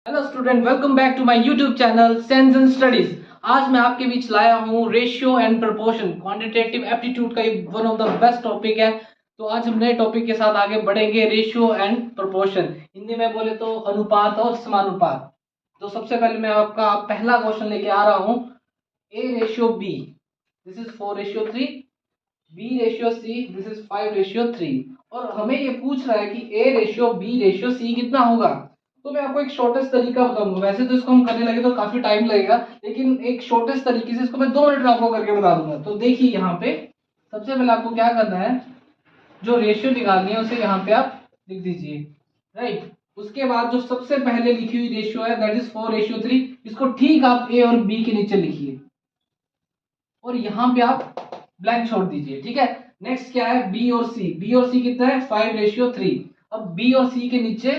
Hello student, welcome back to my YouTube channel sense and studies. आज मैं आपके बीच लाया हूँ ratio and proportion, quantitative aptitude का one of the best topic है। तो आज हम नए टॉपिक के साथ आगे बढ़ेंगे, रेशियो एंड प्रपोर्शन। हिंदी में बोले तो अनुपात और समानुपात। तो सबसे पहले मैं आपका पहला क्वेश्चन लेके आ रहा हूँ। A ratio B, this is 4:3। B ratio C, this is 5:3। और हमें ये पूछ रहा है कि A ratio B ratio C कितना होगा। तो मैं आपको एक शॉर्टेस्ट तरीका बताऊंगा। वैसे तो इसको हम करने लगे तो काफी टाइम लगेगा, लेकिन एक शॉर्टेस्ट तरीके से इसको मैं 2 मिनट में आपको करके बता दूंगा। तो देखिए, यहाँ पे सबसे पहले आपको क्या करना है, जो रेशियो निकालनी है उसे यहाँ पे आप लिख दीजिए, राइट। उसके बाद जो सबसे पहले लिखी हुई रेशियो है दैट इज 4:3, इसको ठीक आप ए और बी के नीचे लिखिए और यहाँ पे आप ब्लैंक छोड़ दीजिए, ठीक है। नेक्स्ट क्या है, बी और सी। बी और सी कितना है, 5:3। अब बी और सी के नीचे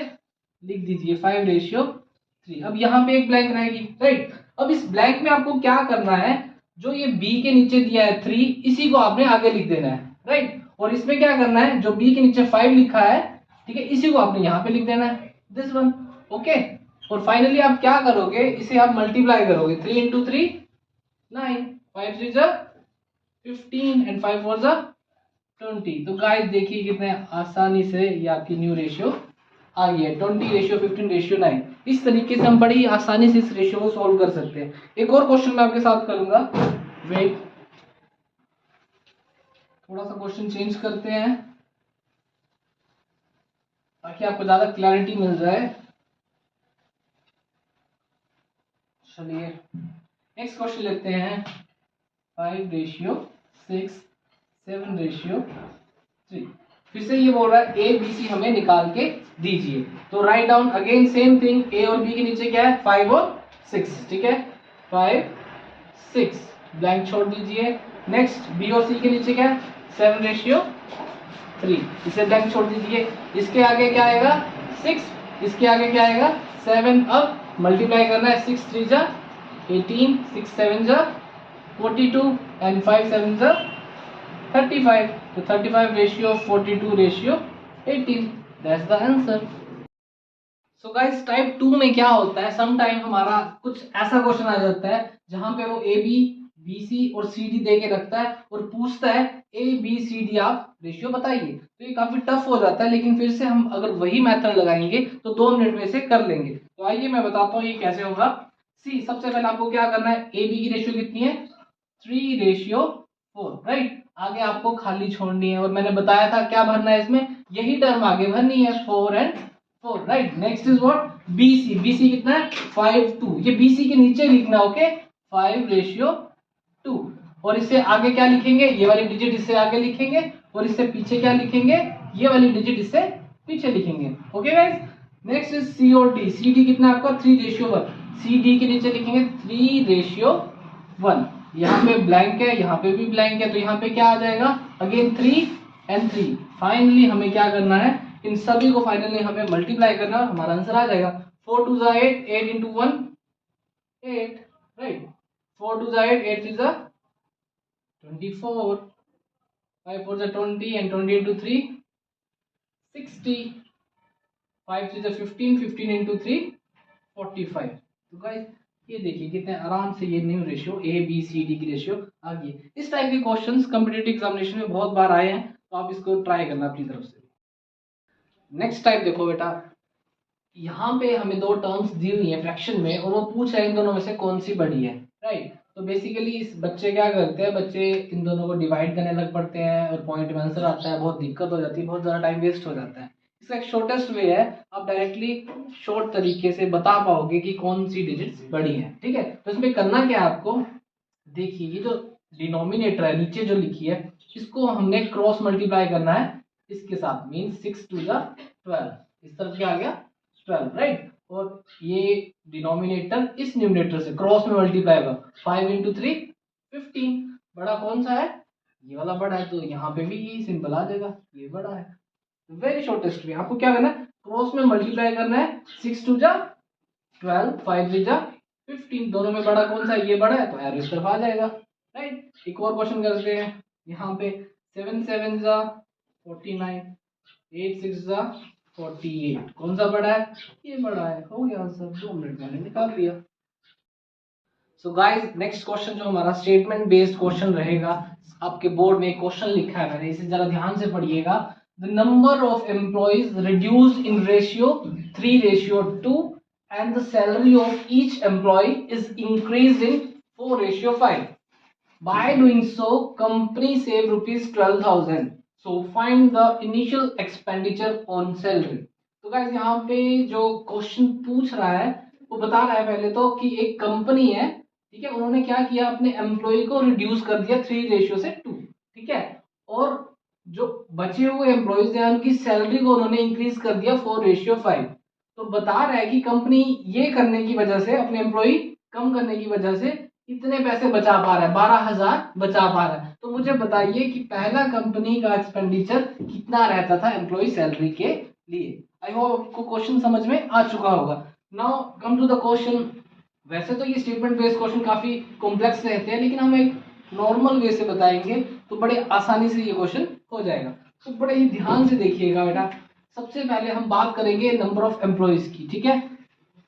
लिख दीजिए 5:3। अब यहाँ पे एक ब्लैंक रहेगी, राइट। अब इस ब्लैंक में आपको क्या करना है, जो ये बी के नीचे दिया है 3, इसी को आपने आगे लिख देना है, राइट। और इसमें क्या करना है, जो बी के नीचे 5 लिखा है, ठीक है, इसी को आपने यहाँ पे लिख देना है, दिस वन, ओके। और फाइनली आप क्या करोगे, इसे आप मल्टीप्लाई करोगे। 3 इंटू 3 9, 5 3 जा 15 एंड 5 4 जा 20। तो गाइस देखिए कितने आसानी से ये आपकी न्यू रेशियो आ गई है, 20:15:9। इस तरीके से हम बड़ी आसानी से इस रेशियो को सॉल्व कर सकते हैं। एक और क्वेश्चन मैं आपके साथ करूंगा, वेट, थोड़ा सा क्वेश्चन चेंज करते हैं ताकि आपको ज्यादा क्लैरिटी मिल जाए। चलिए नेक्स्ट क्वेश्चन लेते हैं, 5:6 7:3। फिर से ये बोल रहा है ए बी सी हमें निकाल के दीजिए। तो right down again same thing, A और बी के नीचे क्या है, 5 और 6, ठीक है। 5 6 ब्लैंक छोड़ दीजिए। नेक्स्ट बी और सी के नीचे क्या है, 7:3, इसे ब्लैंक छोड़ दीजिए। इसके आगे क्या आएगा, 6, इसके आगे क्या आएगा, 7। अब मल्टीप्लाई करना है, 6 3 जा 18, 6 7 जा 42 एंड 5 7 जा 35। तो 35:42:18, that's the answer. So guys type 2 में क्या होता है, सम टाइम हमारा कुछ ऐसा क्वेश्चन आ जाता है जहां पे वो ए बी बी सी और सी डी दे के रखता है और पूछता है ए बी सी डी आप रेशियो बताइए। तो ये काफी टफ हो जाता है, लेकिन फिर से हम अगर वही मेथड लगाएंगे तो 2 मिनट में से कर लेंगे। तो आइए मैं बताता हूँ ये कैसे होगा। सी, सबसे पहले आपको क्या करना है, ए बी की रेशियो कितनी है, 3:4, राइट। आगे आपको खाली छोड़नी है और मैंने बताया था क्या भरना है इसमें, यही टर्म आगे भरनी है, 4 and 4, right. Next is what, BC. BC कितना है, 5:2। ये बीसी के नीचे लिखना, ओके, 5:2। और इससे आगे क्या लिखेंगे, ये वाली डिजिट इससे आगे लिखेंगे और इससे पीछे क्या लिखेंगे, ये वाली डिजिट इससे पीछे लिखेंगे, okay guys. Next is C और डी। सी डी कितना है आपका, 3:1। सी डी के नीचे लिखेंगे 3:1। यहाँ पे ब्लैंक है, यहाँ पे भी ब्लैंक है, तो यहाँ पे क्या आ जाएगा, अगेन 3 एंड 3। फाइनली हमें क्या करना है, इन सभी को फाइनली हमें मल्टीप्लाई करना है, हमारा आंसर आ जाएगा 4 2 जा 8, 8 इंटू 1 8, राइट। 4 2 जा 8, 8 3 जा 24, 5 4 जा 20 एंड 20 इंटू 3 60, 5 3 जा 15, 15 इंटू 3 45। तो गाइस ये देखिए कितने आराम से ये new ratio A B C D की रेशियो आ गई है। इस टाइप के क्वेश्चंस कॉम्पिटिटिव एग्जामिनेशन में बहुत बार आए हैं, तो आप इसको ट्राई करना अपनी तरफ से। नेक्स्ट टाइप देखो बेटा, यहाँ पे हमें दो टर्म्स दी हुई है फ्रैक्शन में और वो पूछ रहे हैं इन दोनों में से कौन सी बड़ी है, राइट। तो बेसिकली इस बच्चे क्या करते हैं, बच्चे इन दोनों को डिवाइड करने लग पड़ते हैं और पॉइंट में आंसर आता है, बहुत दिक्कत हो जाती है, बहुत ज़्यादा टाइम वेस्ट हो जाता है। इसका एक शॉर्टेस्ट वे है, आप डायरेक्टली शॉर्ट तरीके से बता पाओगे कि कौन सी डिजिट्स बड़ी है, ठीक है। तो इसमें करना क्या है आपको, देखिए ये जो डिनोमिनेटर है नीचे जो लिखी है, इसको हमने क्रॉस मल्टीप्लाई करना है इसके साथ, मीन 6 2 जा 12, इस तरफ क्या आ गया 12, राइट। और ये डिनोमिनेटर इस न्यूमिनेटर से क्रॉस में मल्टीप्लाई होगा, 5 इंटू 3 15। बड़ा कौन सा है, ये वाला बड़ा है, तो यहाँ पे भी ये सिंपल आ जाएगा, ये बड़ा है। वेरी शॉर्टेस्ट वे, आपको क्या करना है, क्रॉस में मल्टीप्लाई करना है, 6 2 जा 12, 5 3 जा 15, दोनों में बड़ा कौन सा है, ये बड़ा है, तो एरो इस तरफ आ जाएगा, राइट। एक और क्वेश्चन करते हैं यहाँ पे, 7 7 जा 49, 8 6 जा 48। कौन सा बड़ा है? ये बड़ा है। हो गया आंसर, 2 मिनट मैंने निकाल लिया। सो गाइस नेक्स्ट क्वेश्चन जो हमारा स्टेटमेंट बेस्ड क्वेश्चन रहेगा, आपके बोर्ड में क्वेश्चन लिखा है मैंने, इसे जरा ध्यान से पढ़िएगा। The number of employees reduced in ratio 3:2 and the salary of each employee is increased in 4:5. By doing so, company save rupees 12,000. So find the initial expenditure on salary. तो गाइस यहाँ पे जो क्वेश्चन पूछ रहा है वो बता रहा है पहले तो कि एक कंपनी है, ठीक है, उन्होंने क्या किया, अपने एम्प्लॉय को रिड्यूस कर दिया 3:2, ठीक है, और जो बचे हुए एम्प्लॉयज हैं उनकी सैलरी को उन्होंने इंक्रीज कर दिया 4:5। तो बता रहा है कि कंपनी ये करने की वजह से, अपने एम्प्लॉय कम करने की वजह से इतने पैसे बचा पा रहा है, 12,000 बचा पा रहा है। तो मुझे बताइए कि पहला कंपनी का एक्सपेंडिचर कितना रहता था एम्प्लॉय सैलरी के लिए। आई होप आपको क्वेश्चन समझ में आ चुका होगा। Now come to the question. वैसे तो ये स्टेटमेंट बेस्ड क्वेश्चन काफी कॉम्प्लेक्स रहते हैं, लेकिन हम एक नॉर्मल वे से बताएंगे तो बड़े आसानी से ये क्वेश्चन हो जाएगा। तो बड़े ही ध्यान से देखिएगा बेटा। सबसे पहले हम बात करेंगे नंबर ऑफ एम्प्लॉयज की, ठीक है,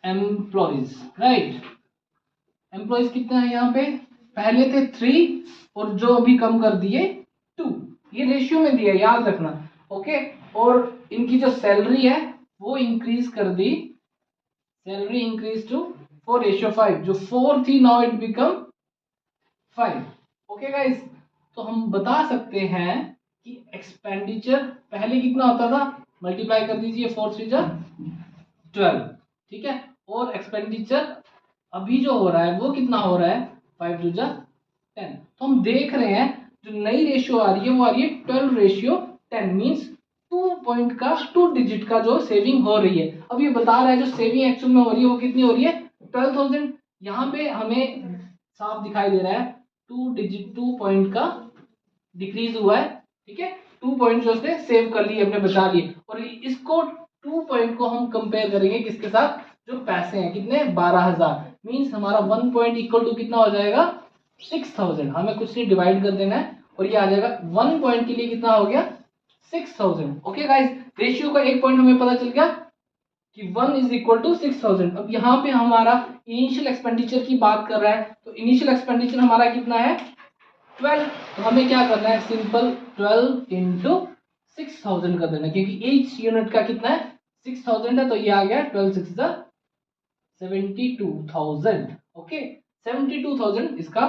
एम्प्लॉयज, राइट। एम्प्लॉयज कितना है यहाँ पे? पहले थे 3 और जो अभी कम कर दिए 2। ये रेशियो में दिया, याद रखना, ओके। और इनकी जो सैलरी है वो इंक्रीज कर दी, सैलरी इंक्रीज टू 4:5। जो 4 थी now it become 5। Okay guys, तो हम बता सकते हैं कि एक्सपेंडिचर पहले कितना होता था, मल्टीप्लाई कर दीजिए, 4 3 12, ठीक है, और एक्सपेंडिचर अभी जो हो रहा है वो कितना हो रहा है, 5 2 10। तो हम देख रहे हैं जो नई रेशियो आ रही है वो आ रही है 12:10, मींस 2 डिजिट का जो सेविंग हो रही है। अब ये बता रहा है जो सेविंग एक्चुअल में हो रही है वो कितनी हो रही है, 12,000। यहाँ पे हमें साफ दिखाई दे रहा है 2 पॉइंट का डिक्रीज हुआ है, ठीक है, 2 पॉइंट जो उसने सेव कर लिए, अपने बचा लिए। और इसको 2 पॉइंट को हम कंपेयर करेंगे किसके साथ, जो पैसे हैं कितने, 12,000, मींस हमारा 1 पॉइंट इक्वल टू कितना हो जाएगा, 6,000। हमें कुछ नहीं, डिवाइड कर देना है और ये आ जाएगा 1 पॉइंट के लिए कितना हो गया, 6,000। ओके गाइस, रेशियो का एक पॉइंट हमें पता चल गया कि 1 इज इक्वल टू 6,000। अब यहाँ पे हमारा इनिशियल एक्सपेंडिचर की बात कर रहा है, तो इनिशियल एक्सपेंडिचर हमारा कितना है, 12। तो हमें क्या करना है, सिंपल 12 इंटू 6,000 कर देना, क्योंकि each यूनिट का कितना है, 6,000 है, तो ये आ गया 12 6 72,000। ओके, 72,000 इसका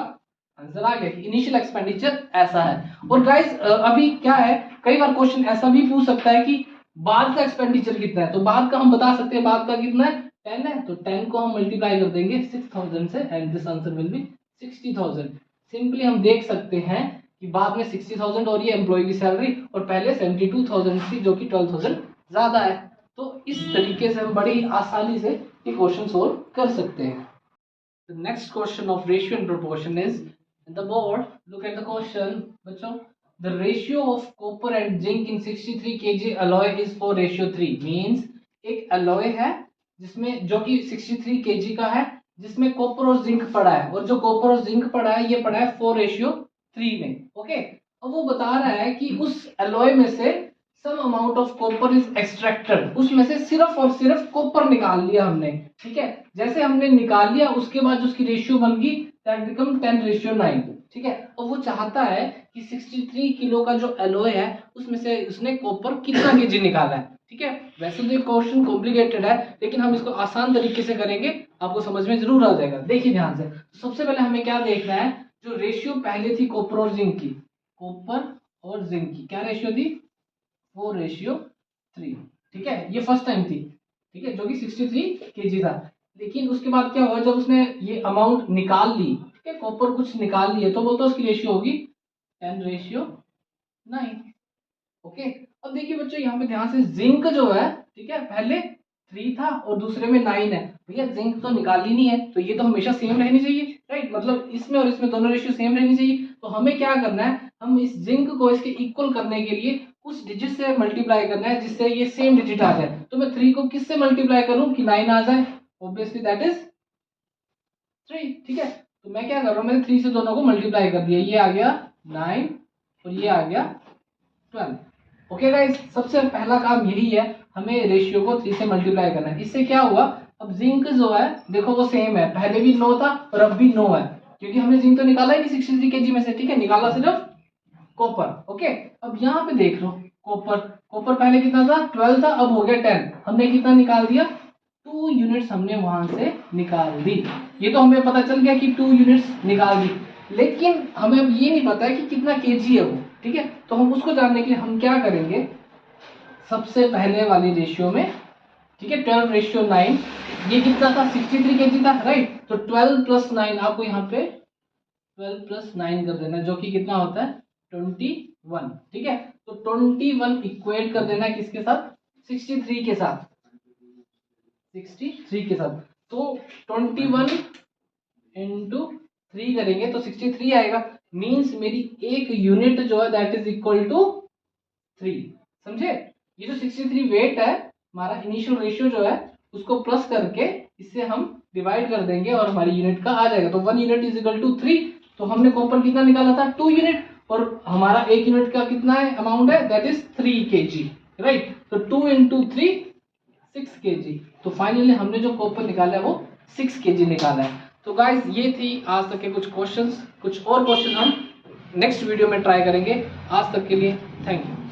आंसर आ गया। इनिशियल एक्सपेंडिचर ऐसा है। और गाइस अभी क्या है, कई बार क्वेश्चन ऐसा भी पूछ सकता है कि बाद का एक्सपेंडिचर कितना है, तो बाद का हम बता सकते हैं, बाद का कितना है, 10 है, तो 10 को हम मल्टीप्लाई कर देंगे 6,000 से, and this answer will be 60,000। Simply हम देख सकते हैं कि बाद में 60,000 हो रही है एम्प्लॉय की सैलरी, और पहले 72,000 थी जो कि 12,000 ज्यादा है। तो इस तरीके से हम बड़ी आसानी से ये क्वेश्चन सोल्व कर सकते हैं। The next question of ratio and proportion is in the board. Look at the question, बच्चों। The ratio of copper and zinc in 63 kg alloy is 4:3. Means एक alloy है जिसमें, जो कि 63 kg का है, जिसमें कॉपर और जिंक पड़ा है, और जो कॉपर और जिंक पड़ा है ये पड़ा है 4:3 में। ओके, अब वो बता रहा है कि उस alloy में से some amount of copper is extracted, उसमें से सिर्फ और सिर्फ कॉपर निकाल लिया हमने, ठीक है। जैसे हमने निकाल लिया उसके बाद जो उसकी रेशियो बन गई, दैट बिकम 10:9, ठीक है। और वो चाहता है कि 63 किलो का जो एलॉय है उसमें से उसने कॉपर कितना केजी निकाला है, ठीक है। वैसे तो ये क्वेश्चन कॉम्प्लिकेटेड है, लेकिन हम इसको आसान तरीके से करेंगे, आपको समझ में जरूर आ जाएगा। देखिए ध्यान से, तो सबसे पहले हमें क्या देखना है, जो रेशियो पहले थी कॉपर और जिंक की, कॉपर और जिंक की क्या रेशियो थी, 4:3, ठीक है, ये फर्स्ट टाइम थी, ठीक है, जो कि 63 kg था। लेकिन उसके बाद क्या हुआ, जब उसने ये अमाउंट निकाल ली, ठीक है, कॉपर कुछ निकाल लिए, तो बोलता उसकी रेशियो होगी 10:9। ओके, अब देखिए बच्चों यहाँ पे ध्यान से, जिंक जो है, ठीक है, पहले 3 था और दूसरे में 9 है। भैया जिंक तो निकाली नहीं है, तो ये तो हमेशा सेम रहनी चाहिए, राइट, मतलब इसमें और इसमें दोनों रेशियो सेम रहनी चाहिए। तो हमें क्या करना है, हम इस जिंक को इसके इक्वल करने के लिए उस डिजिट से मल्टीप्लाई करना है जिससे ये सेम डिजिट आ जाए। तो मैं 3 को किससे मल्टीप्लाई करूं कि 9 आ जाए, ऑब्वियसली दैट इज 3, ठीक है। तो मैं क्या कर रहा हूं, मैंने 3 से दोनों को मल्टीप्लाई कर दिया, ये आ गया 9 और ये आ गया 12। ओके गाइस, सबसे पहला काम यही है, हमें रेशियो को 3 से मल्टीप्लाई करना है। इससे क्या हुआ, अब जिंक जो है देखो वो सेम है, पहले भी 9 था और अब भी 9 है, क्योंकि हमने जिंक तो निकाला ही नहीं 63 kg में से, ठीक है, निकाला सिर्फ कॉपर। ओके, अब यहाँ पे देख लो कॉपर, कॉपर पहले कितना था 12 था, अब हो गया 10, हमने कितना निकाल दिया 2 यूनिट्स हमने वहां से निकाल दी। ये तो हमें पता चल गया कि 2 यूनिट्स निकाल दी, लेकिन हमें अब ये नहीं पता है कि कितना केजी है वो, ठीक है। तो हम उसको जानने के लिए हम क्या करेंगे, सबसे पहले वाली रेशियो में, ठीक है, 12:9, ये कितना था 63 kg था, राइट। तो 12 + 9 आपको यहाँ पे 12 + 9 कर देना, जो कि कितना होता है 21, ठीक है। तो 21 इक्वेट कर देना है किसके साथ, 63 के साथ, 63 के साथ। तो 21 × 3 करेंगे तो 63 आएगा, मींस मेरी एक यूनिट जो है दैट इज इक्वल टू 3, समझे। ये जो 63 वेट है, हमारा इनिशियल रेशियो जो है उसको प्लस करके इससे हम डिवाइड कर देंगे और हमारी यूनिट का आ जाएगा। तो 1 यूनिट इज इक्वल टू 3। तो हमने कॉपर कितना निकाला था 2 यूनिट, और हमारा एक यूनिट का कितना है अमाउंट है दैट इज 3 kg, राइट। तो 2 × 3 6 kg। तो फाइनली हमने जो कॉपर निकाला है वो 6 kg निकाला है। तो गाइस ये थी आज तक के कुछ क्वेश्चंस, कुछ और क्वेश्चन हम नेक्स्ट वीडियो में ट्राई करेंगे। आज तक के लिए थैंक यू।